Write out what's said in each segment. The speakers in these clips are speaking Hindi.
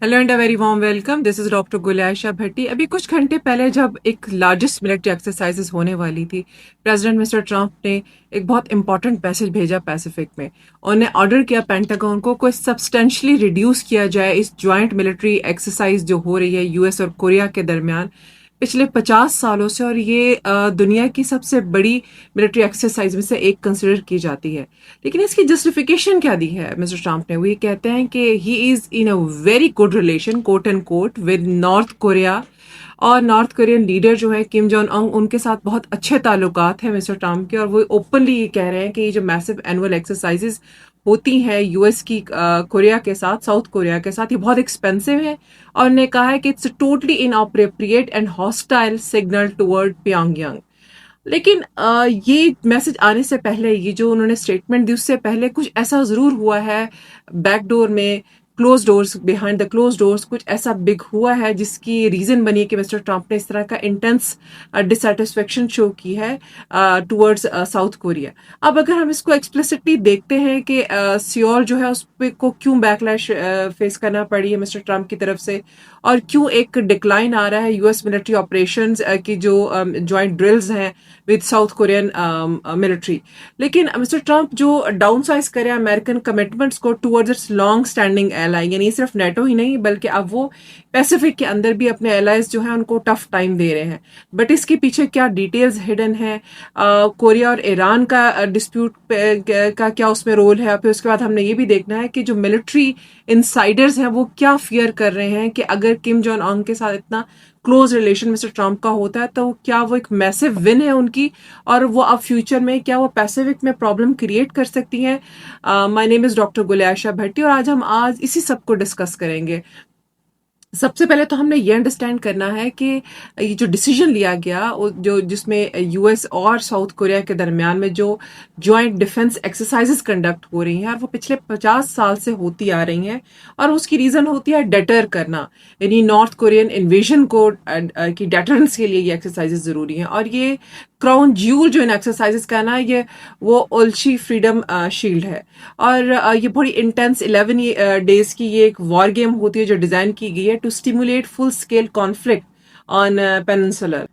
Hello and a very warm welcome. This is doctor Gulaisha Bhatti. अभी कुछ घंटे पहले जब एक लार्जेस्ट मिलिट्री एक्सरसाइजेस होने वाली थी, प्रेसिडेंट मिस्टर ट्रंप ने एक बहुत इंपॉर्टेंट मैसेज भेजा पैसिफिक में। उन्हें ऑर्डर किया पेंटागन को कोई सब्सटेंशियली रिड्यूस किया जाए इस जॉइंट मिलिट्री एक्सरसाइज जो हो रही है यूएस और कोरिया के दरमियान पिछले 50 सालों से। और ये दुनिया की सबसे बड़ी मिलिट्री एक्सरसाइज में से एक कंसिडर की जाती है। लेकिन इसकी जस्टिफिकेशन क्या दी है मिस्टर ट्रंप ने? वो ये कहते हैं कि he is in a very good relation quote and quote with North Korea, और नॉर्थ कोरियन लीडर जो है किम जोंग उंग, उनके साथ बहुत अच्छे ताल्लुकात हैं मिस्टर ट्रंप के। और वो ओपनली ये कह रहे हैं कि ये जो मैसिव एनुअल एक्सरसाइजेज होती हैं यूएस की कोरिया के साथ, साउथ कोरिया के साथ, ये बहुत एक्सपेंसिव है। और उन्होंने कहा है कि it's totally inappropriate and hostile signal toward Pyongyang. लेकिन ये मैसेज आने से पहले, ये जो उन्होंने स्टेटमेंट दी उससे पहले कुछ ऐसा जरूर हुआ है बैकडोर में, close doors, behind the close doors कुछ ऐसा बिग हुआ है जिसकी रीजन बनी है कि मिस्टर ट्रंप ने इस तरह का इंटेंस डिससेटिस्फेक्शन शो की है टुवर्ड्स साउथ कोरिया। अब अगर हम इसको एक्सप्लिसिटली देखते हैं कि सियोल जो है उस पे को क्यों बैकलैश फेस करना पड़ी है मिस्टर ट्रंप की तरफ से, और क्यों एक डिक्लाइन आ रहा है यूएस मिलिट्री ऑपरेशंस की जो ज्वाइंट ड्रिल्स हैं विद साउथ कोरियन मिलिट्री। लेकिन मिस्टर ट्रंप जो डाउन साइज करे अमेरिकन कमिटमेंट्स को towards it's long standing ally, यानी सिर्फ नेटो ही नहीं बल्कि अब वो पैसिफिक के अंदर भी अपने एलाइज जो है उनको टफ टाइम दे रहे हैं। बट इसके पीछे क्या डिटेल्स हिडन है, कोरिया और ईरान का डिस्प्यूट का क्या उसमें रोल है। फिर उसके बाद हमने ये भी देखना है कि जो मिलिट्री इनसाइडर्स हैं वो क्या फियर कर रहे हैं कि अगर किम जोंग उंग के साथ इतना क्लोज रिलेशन मिस्टर ट्रंप का होता है तो क्या वो एक मैसिव विन है उनकी, और वो अब फ्यूचर में क्या वो पैसिफिक में प्रॉब्लम क्रिएट कर सकती हैं। My name is doctor Gulaisha भट्टी और आज इसी सब को डिस्कस करेंगे। सबसे पहले तो हमने ये अंडरस्टैंड करना है कि ये जो डिसीजन लिया गया जो जिसमें यूएस और साउथ कोरिया के दरमियान में जो जॉइंट डिफेंस एक्सरसाइजेस कंडक्ट हो रही हैं और वो पिछले 50 साल से होती आ रही हैं, और उसकी रीजन होती है डेटर करना, यानी नॉर्थ कोरियन इन्वेजन को की डेटरेंस के लिए ये एक्सरसाइजेस जरूरी हैं। और ये क्राउन ज्यूल जो इन एक्सरसाइजेस का ना, ये वो ओल्ची फ्रीडम शील्ड है। और ये बड़ी इंटेंस 11 डेज की ये एक वॉर गेम होती है जो डिजाइन की गई है to stimulate full scale conflict on peninsular.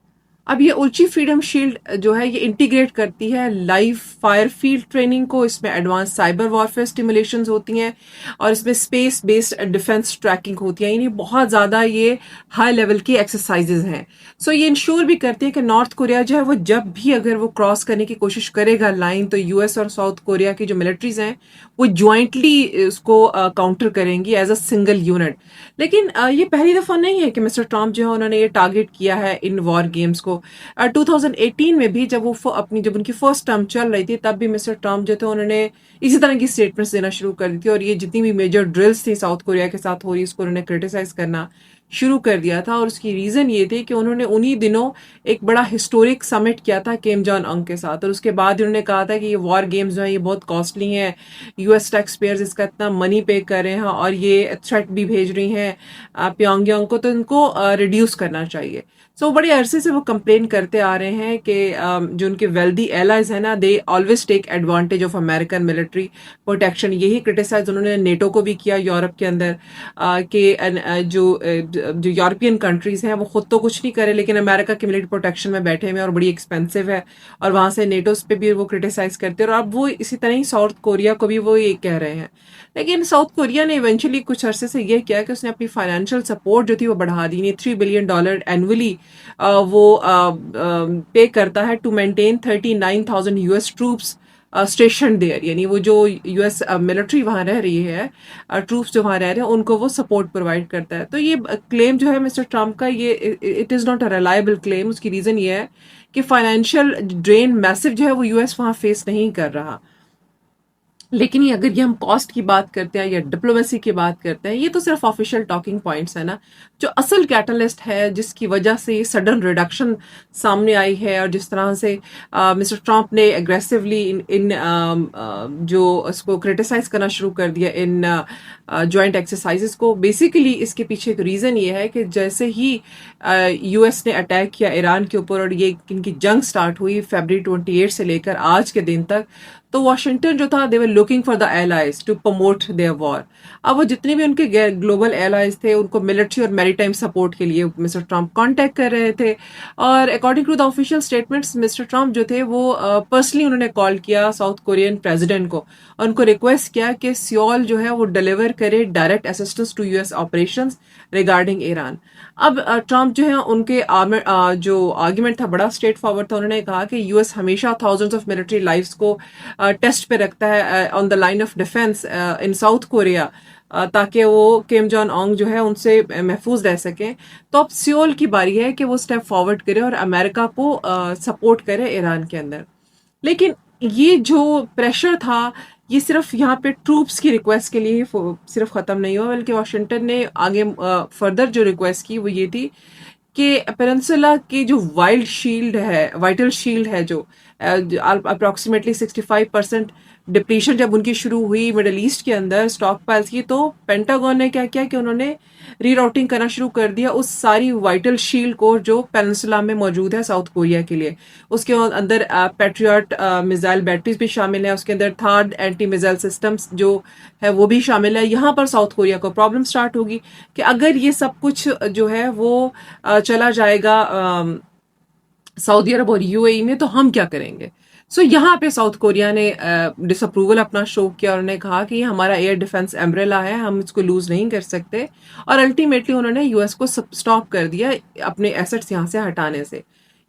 अब ये उल्ची फ्रीडम शील्ड जो है ये इंटीग्रेट करती है लाइव फायर फील्ड ट्रेनिंग को, इसमें एडवांस साइबर वॉरफेयर स्टिमुलेशंस होती हैं और इसमें स्पेस बेस्ड डिफेंस ट्रैकिंग होती है, यानी बहुत ज़्यादा ये हाई लेवल की एक्सरसाइजेज हैं। सो ये इंश्योर भी करती है कि नॉर्थ कोरिया जो है वो जब भी अगर वो क्रॉस करने की कोशिश करेगा लाइन, तो यूएस और साउथ कोरिया की जो मिलिट्रीज हैं वो ज्वाइंटली उसको काउंटर करेंगी एज अ सिंगल यूनिट। लेकिन ये पहली दफा नहीं है कि मिस्टर ट्रंप जो है उन्होंने ये टारगेट किया है इन वॉर गेम्स को। 2018 में भी जब जब उनकी फर्स्ट टर्म चल रही थी तब भी मिस्टर ट्रंप जो थे उन्होंने इसी तरह की स्टेटमेंट्स देना शुरू कर दी थी, और ये जितनी भी मेजर ड्रिल्स थी साउथ कोरिया के साथ हो रही उसको उन्होंने क्रिटिसाइज करना शुरू कर दिया था। और उसकी रीजन ये थी कि उन्होंने उन्हीं दिनों एक बड़ा हिस्टोरिक समिट किया था किम जोंग उंग के साथ, और उसके बाद उन्होंने कहा था कि ये वॉर गेम्स जो है ये बहुत कॉस्टली हैं, यूएस टैक्स पेयर्स इसका इतना मनी पे कर रहे हैं और ये थ्रेट भी भेज रही हैं प्योंगयांग को, तो इनको रिड्यूस करना चाहिए। सो बड़े अरसे से वो कंप्लेन करते आ रहे हैं कि जो उनके वेल्दी एलाइज है ना, they always take advantage of American military protection. यही क्रिटिसाइज उन्होंने नेटो को भी किया यूरोप के अंदर कि जो यूरोपियन कंट्रीज हैं वो खुद तो कुछ नहीं करे लेकिन अमेरिका की मिलिट्री प्रोटेक्शन में बैठे हुए और बड़ी एक्सपेंसिव है, और वहां से नेटोस पे भी वो क्रिटिसाइज करते हैं। और अब वो इसी तरह ही साउथ कोरिया को भी वो ये कह रहे हैं। लेकिन साउथ कोरिया ने इवेंचुअली कुछ अरसे से ये किया कि उसने अपनी फाइनेंशियल सपोर्ट जो थी वो बढ़ा दी। $3 बिलियन एनुअली वो पे करता है to maintain 39,000 US troops station there, यानी वो जो यूएस मिलिट्री वहां रह रही है, ट्रूप्स जो वहां रह रहे हैं उनको वो सपोर्ट प्रोवाइड करता है। तो ये क्लेम जो है मिस्टर ट्रंप का, ये it is not a reliable claim. उसकी रीजन ये है कि फाइनेंशियल ड्रेन मैसिव जो है वो यूएस वहां फेस नहीं कर रहा। लेकिन ये अगर ये हम कॉस्ट की बात करते हैं या डिप्लोमेसी की बात करते हैं, ये तो सिर्फ ऑफिशियल टॉकिंग पॉइंट्स है ना। जो असल कैटलिस्ट है जिसकी वजह से ये सडन रिडक्शन सामने आई है और जिस तरह से मिस्टर ट्रंप ने एग्रेसिवली जो उसको क्रिटिसाइज करना शुरू कर दिया इन जॉइंट एक्सरसाइजेस को, बेसिकली इसके पीछे एक रीजन ये है कि जैसे ही यूएस ने अटैक किया ईरान के ऊपर और ये इनकी जंग स्टार्ट हुई फरवरी 28 से लेकर आज के दिन तक, तो वाशिंगटन जो था they were looking for the allies to promote their war. अब वो जितने भी उनके ग्लोबल एलाइज थे उनको मिलिट्री और मैरीटाइम सपोर्ट के लिए मिस्टर ट्रम्प कांटेक्ट कर रहे थे। और according to the official statements Mister Trump जो थे वो पर्सनली उन्होंने कॉल किया साउथ कोरियन प्रेसिडेंट को और उनको रिक्वेस्ट किया कि सियोल जो है वो डिलीवर करे direct assistance to US operations regarding Iran. अब ट्रम्प जो है उनके जो आर्ग्यूमेंट था बड़ा स्ट्रेट फॉरवर्ड था। उन्होंने कहा कि यूएस हमेशा थाउजेंड्स ऑफ मिलिट्री लाइव्स को टेस्ट पे रखता है on the line of defence in south Korea, ताकि वो किम जोंग उंग जो है उनसे महफूज रह सकें। तो अब सियोल की बारी है कि वो स्टेप फॉरवर्ड करे और अमेरिका को सपोर्ट करे ईरान के अंदर। लेकिन ये जो प्रेशर था ये सिर्फ यहाँ पे ट्रूप्स की रिक्वेस्ट के लिए ही सिर्फ खत्म नहीं हुआ, बल्कि वाशिंगटन ने आगे फर्दर जो रिक्वेस्ट की वो ये थी कि पेनिनसुला की जो वाइटल शील्ड है जो अप्रोक्सीमेटली 65% डिप्लीशन जब उनकी शुरू हुई मिडल ईस्ट के अंदर स्टॉक पाइल्स की, तो पेंटागन ने क्या किया कि उन्होंने रीराउटिंग करना शुरू कर दिया उस सारी वाइटल शील्ड को जो पेनिनसुला में मौजूद है साउथ कोरिया के लिए। उसके अंदर पैट्रियट मिसाइल बैटरीज भी शामिल है, उसके अंदर थर्ड एंटी मिसाइल सिस्टम्स जो है वो भी शामिल है। यहाँ पर साउथ कोरिया को प्रॉब्लम स्टार्ट होगी कि अगर ये सब कुछ जो है वो चला जाएगा सऊदी अरब और यूएई में तो हम क्या करेंगे। सो यहाँ पे साउथ कोरिया ने डिसअप्रूवल अपना शो किया और उन्होंने कहा कि ये हमारा एयर डिफेंस एम्ब्रेला है, हम इसको लूज नहीं कर सकते। और अल्टीमेटली उन्होंने यूएस को स्टॉप कर दिया अपने एसेट्स यहाँ से हटाने से।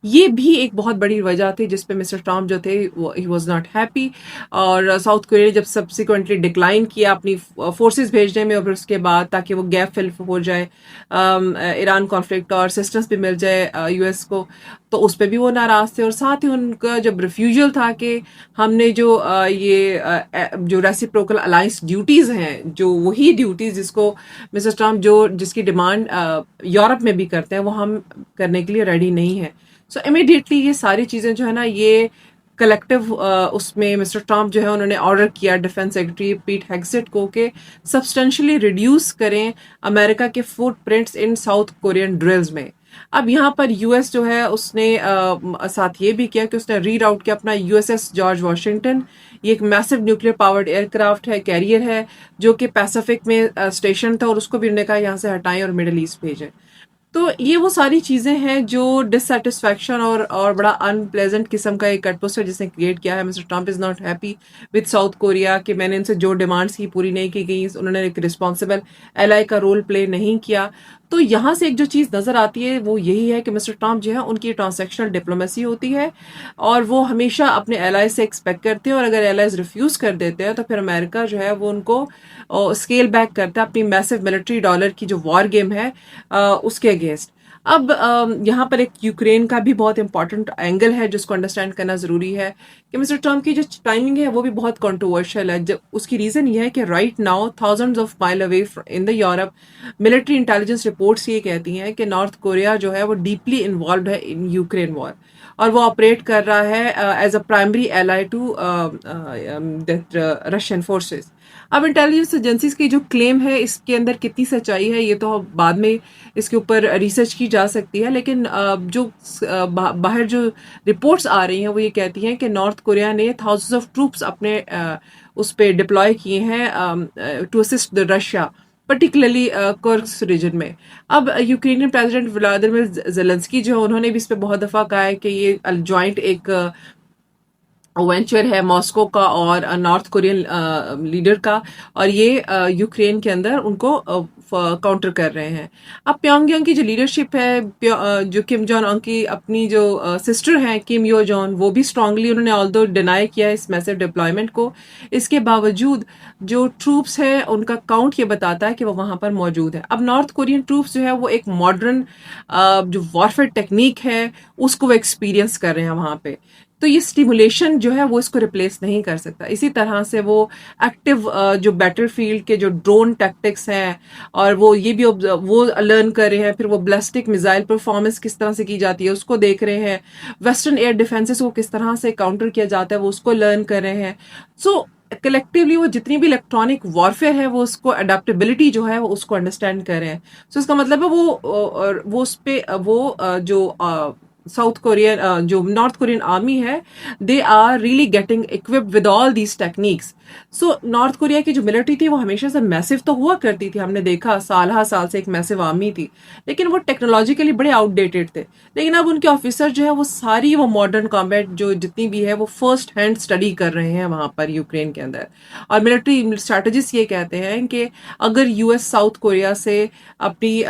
ये भी एक बहुत बड़ी वजह थी जिसपे मिस्टर ट्रम्प जो थे वो ही वॉज नॉट हैप्पी। और साउथ कोरिया ने जब सब्सिक्वेंटली डिक्लाइन किया अपनी फोर्सेस भेजने में और फिर उसके बाद ताकि वो गैप फिल हो जाए ईरान कॉन्फ्लिक्ट और असिस्टेंस भी मिल जाए यूएस को, तो उस पर भी वो नाराज थे। और साथ ही उनका जब रिफ्यूजल था कि हमने जो जो रेसिप्रोकल अलायंस ड्यूटीज हैं, जो वही ड्यूटीज जिसको मिस्टर ट्रम्प जिसकी डिमांड यूरोप में भी करते हैं वो हम करने के लिए रेडी नहीं है। सो इमीडिएटली ये सारी चीजें जो है ना ये कलेक्टिव उसमें मिस्टर ट्रम्प जो है उन्होंने ऑर्डर किया डिफेंस सेक्रेटरी पीट हेगसेट को कि सब्सटेंशियली रिड्यूस करें अमेरिका के फुटप्रिंट्स इन साउथ कोरियन ड्रिल्स में। अब यहाँ पर यूएस जो है उसने साथ ये भी किया कि उसने रीराउट किया अपना यूएसएस जॉर्ज वॉशिंगटन। ये एक मैसिव न्यूक्लियर पावर्ड एयरक्राफ्ट है, कैरियर है जो कि पैसिफिक में स्टेशन था और उसको भी उन्होंने कहा यहाँ से हटाएं और मिडिल ईस्ट भेजें। तो ये वो सारी चीजें हैं जो डिससेटिस्फैक्शन और बड़ा अनप्लेजेंट किस्म का एक एटमोसफेयर जिसने क्रिएट किया है। Mister Trump is not happy with south Korea कि मैंने इनसे जो डिमांड्स की पूरी नहीं की गई, उन्होंने एक रिस्पॉन्सिबल एलाई का रोल प्ले नहीं किया। तो यहाँ से एक जो चीज नजर आती है वो यही है कि मिस्टर ट्रम्प जो है उनकी ट्रांसैक्शनल डिप्लोमेसी होती है और वो हमेशा अपने एलाइज से एक्सपेक्ट करते हैं और अगर एलाइज रिफ्यूज कर देते हैं तो फिर अमेरिका जो है वो उनको स्केल बैक करता है अपनी मैसिव मिलिट्री डॉलर की जो वॉर गेम है उसके अगेंस्ट। अब यहाँ पर एक यूक्रेन का भी बहुत इंपॉर्टेंट एंगल है जिसको अंडरस्टैंड करना जरूरी है कि मिस्टर ट्रम्प की जो टाइमिंग है वो भी बहुत कंट्रोवर्शियल है। जब उसकी रीजन ये है कि right now thousands of mile away in the Europe military intelligence reports ये कहती हैं कि नॉर्थ कोरिया जो है वो डीपली इन्वॉल्व है इन यूक्रेन वॉर और वो ऑपरेट कर रहा है as a primary ally to Russian forces. अब इंटेलिजेंस एजेंसीज की जो क्लेम है इसके अंदर कितनी सच्चाई है ये तो बाद में इसके ऊपर रिसर्च की जा सकती है, लेकिन जो बाहर जो रिपोर्ट्स आ रही हैं वो ये कहती हैं कि नॉर्थ कोरिया ने थाउजेंड्स ऑफ ट्रूप्स अपने उस पर डिप्लॉय किए हैं to assist the Russia particularly Kursk region में। अब यूक्रेनियन प्रेसिडेंट व्लादिमीर ज़ेलेंस्की जो है उन्होंने भी इस पर बहुत दफा कहा है कि ये ज्वाइंट एक वेंचर है मॉस्को का और नॉर्थ कोरियन लीडर का और ये यूक्रेन के अंदर उनको काउंटर कर रहे हैं। अब प्योंगयांग की जो लीडरशिप है जो किम जोंग उन की अपनी जो सिस्टर हैं किम यो जॉन वो भी स्ट्रांगली उन्होंने ऑल्दो डिनाई किया है इस मैसिव डिप्लॉयमेंट को। इसके बावजूद जो ट्रूप्स है उनका काउंट ये बताता है कि वो वहां पर मौजूद है। अब नॉर्थ कोरियन ट्रूप्स जो है वो एक मॉडर्न जो वॉरफेयर टेक्निक है उसको वो एक्सपीरियंस कर रहे हैं वहां पे, तो ये स्टिमुलेशन जो है वो इसको रिप्लेस नहीं कर सकता। इसी तरह से वो एक्टिव जो बैटलफील्ड के जो ड्रोन टैक्टिक्स हैं और वो ये भी वो लर्न कर रहे हैं, फिर वो बैलिस्टिक मिसाइल परफॉर्मेंस किस तरह से की जाती है उसको देख रहे हैं, वेस्टर्न एयर डिफेंसेस को किस तरह से काउंटर किया जाता है वो उसको लर्न कर रहे हैं। सो कलेक्टिवली वो जितनी भी इलेक्ट्रॉनिक वॉरफेयर है वो उसको अडेप्टेबिलिटी जो है वो उसको अंडरस्टैंड कर रहे हैं। सो इसका मतलब है वो उस पे वो जो साउथ कोरियन जो नॉर्थ कोरियन आर्मी है, they are really getting equipped with all these techniques. So North Korea की जो मिलिट्री थी वो हमेशा से मैसिव तो हुआ करती थी, हमने देखा साल हर साल से एक मैसिव आर्मी थी, लेकिन वो टेक्नोलॉजिकली बड़े आउटडेटेड थे। लेकिन अब उनके ऑफिसर जो है वो सारी वो मॉडर्न कॉम्बैट जो जितनी भी है वो फर्स्ट हैंड स्टडी कर रहे हैं वहां पर यूक्रेन के अंदर। और मिलिट्री स्ट्रैटेजिस्ट ये कहते हैं कि अगर यूएस साउथ कोरिया से अपनी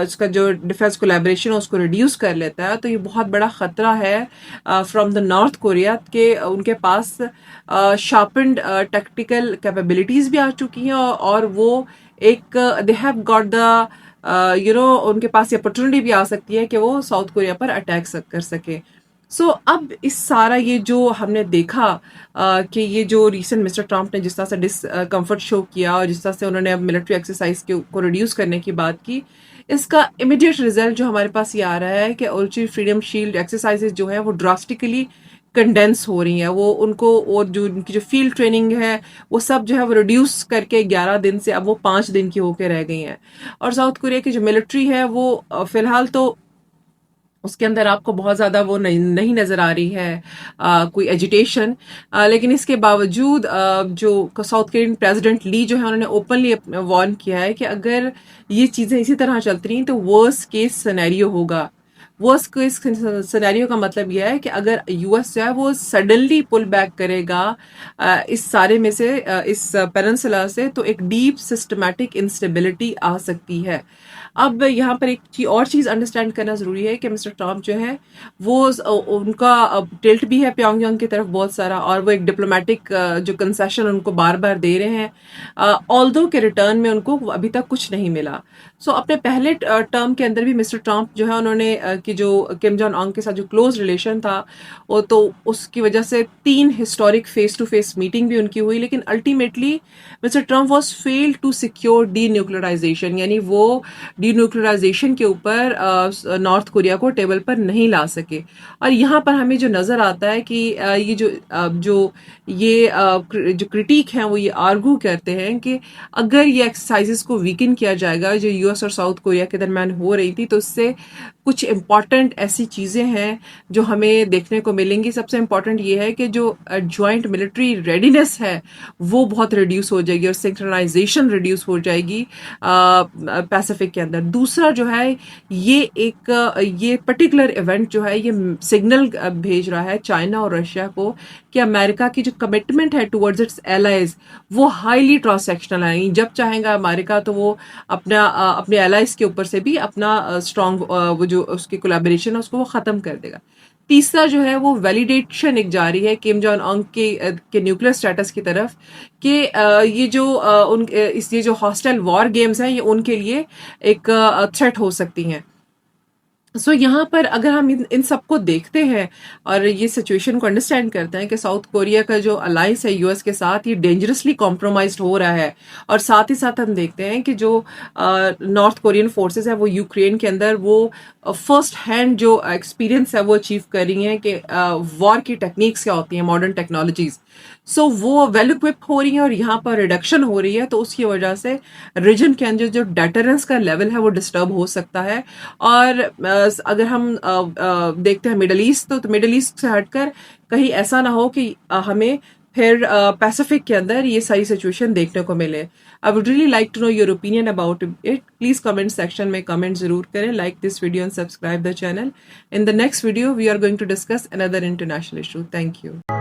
उसका जो डिफेंस कोलैबोरेशन है उसको रिड्यूस कर लेता है, तो ये बहुत बड़ा खतरा है फ्रॉम द नॉर्थ कोरिया के उनके पास शार्पन्ड टेक्टिकल कैपेबिलिटीज भी आ चुकी हैं, और वो एक दे हैव गॉट द उनके पास ये अपॉर्चुनिटी भी आ सकती है कि वो साउथ कोरिया पर अटैक कर सके। अब इस सारा ये जो हमने देखा कि ये जो रिसेंट मिस्टर ट्रम्प ने जिस तरह से डिसकम्फर्ट शो किया और जिस तरह से उन्होंने अब मिलिट्री एक्सरसाइज को रिड्यूस करने की बात की, इसका इमीडिएट रिजल्ट जो हमारे पास ये आ रहा है कि उल्ची फ्रीडम शील्ड एक्सरसाइजेज जो है वो ड्रास्टिकली कंडेंस हो रही हैं। वो उनको और जो उनकी जो फील्ड ट्रेनिंग है वो सब जो है वो रिड्यूस करके 11 दिन से अब वो 5 दिन की होकर रह गई हैं। और साउथ कोरिया की जो मिलिट्री है वो फिलहाल तो उसके अंदर आपको बहुत ज़्यादा वो नहीं नज़र आ रही है कोई एजिटेशन, लेकिन इसके बावजूद जो साउथ कोरियन प्रेसिडेंट ली जो है उन्होंने ओपनली वार्न किया है कि अगर ये चीज़ें इसी तरह चलती रही तो वर्स्ट केस सिनेरियो होगा। वर्स्ट केस सिनेरियो का मतलब यह है कि अगर यूएस जो है वो सडनली पुल बैक करेगा इस सारे में से इस पेनिनसुला से, तो एक डीप सिस्टमैटिक इंस्टेबिलिटी आ सकती है। अब यहाँ पर एक और चीज़ अंडरस्टैंड करना ज़रूरी है कि मिस्टर ट्रम्प जो है वो उनका टिल्ट भी है प्योंगयांग की तरफ बहुत सारा, और वो एक डिप्लोमेटिक जो कंसेशन उनको बार बार दे रहे हैं, ऑल्दो के रिटर्न में उनको अभी तक कुछ नहीं मिला। अपने पहले टर्म के अंदर भी मिस्टर ट्रम्प जो है उन्होंने कि जो किम जोंग उन के साथ जो क्लोज रिलेशन था वो तो उसकी वजह से 3 historic face to face meeting भी उनकी हुई, लेकिन ultimately Mister Trump was fail to secure denuclearisation, यानी वो डीन्यूक्लियराइजेशन के ऊपर नॉर्थ कोरिया को टेबल पर नहीं ला सके। और यहाँ पर हमें जो नज़र आता है कि ये जो क्रिटिक हैं वो ये आर्गू करते हैं कि अगर ये एक्सरसाइजेस को वीकन किया जाएगा जो यूएस और साउथ कोरिया के दरमियान हो रही थी, तो उससे कुछ इम्पॉर्टेंट ऐसी चीज़ें हैं जो हमें देखने को मिलेंगी। सबसे इम्पॉर्टेंट ये है कि जो जॉइंट मिलिट्री रेडीनेस है वो बहुत रिड्यूस हो जाएगी और सिंक्रोनाइजेशन रिड्यूस हो जाएगी पैसिफिक के अंदर। दूसरा जो है ये पर्टिकुलर इवेंट जो है ये सिग्नल भेज रहा है चाइना और रशिया को कि अमेरिका की जो कमिटमेंट है टुवर्ड्स इट्स एलाइज वो हाईली ट्रांसैक्शनल है। जब चाहेगा अमेरिका तो वो अपने एलाइज के ऊपर से भी अपना स्ट्रॉन्ग वो जो उसकी कोलैबोरेशन है उसको वो ख़त्म कर देगा। तीसरा जो है वो वैलिडेशन एक जारी है किम जोंग उन के न्यूक्लियर स्टेटस की तरफ कि ये जो हॉस्टाइल वॉर गेम्स हैं ये उनके लिए एक थ्रेट हो सकती हैं। यहाँ पर अगर हम इन सबको देखते हैं और ये सिचुएशन को अंडरस्टैंड करते हैं कि साउथ कोरिया का जो अलायंस है यूएस के साथ ये डेंजरसली कॉम्प्रोमाइज्ड हो रहा है, और साथ ही साथ हम देखते हैं कि जो नॉर्थ कोरियन फोर्सेस है वो यूक्रेन के अंदर वो फर्स्ट हैंड जो एक्सपीरियंस है वो अचीव कर रही हैं कि वॉर की टेक्निक्स क्या होती हैं, मॉडर्न टेक्नोलॉजीज। वो वेल इक्विप हो रही है और यहाँ पर रिडक्शन हो रही है, तो उसकी वजह से रीजन के अंदर जो डेटरेंस का लेवल है वो डिस्टर्ब हो सकता है। और अगर हम देखते हैं मिडल ईस्ट, तो मिडल ईस्ट से हटकर कहीं ऐसा ना हो कि हमें फिर पैसिफिक के अंदर ये सारी सिचुएशन देखने को मिले। I would really like to know your opinion about it. Please comment section में कमेंट जरूर करें, like this video and subscribe the channel. In the next video we are going to discuss another international issue. Thank you.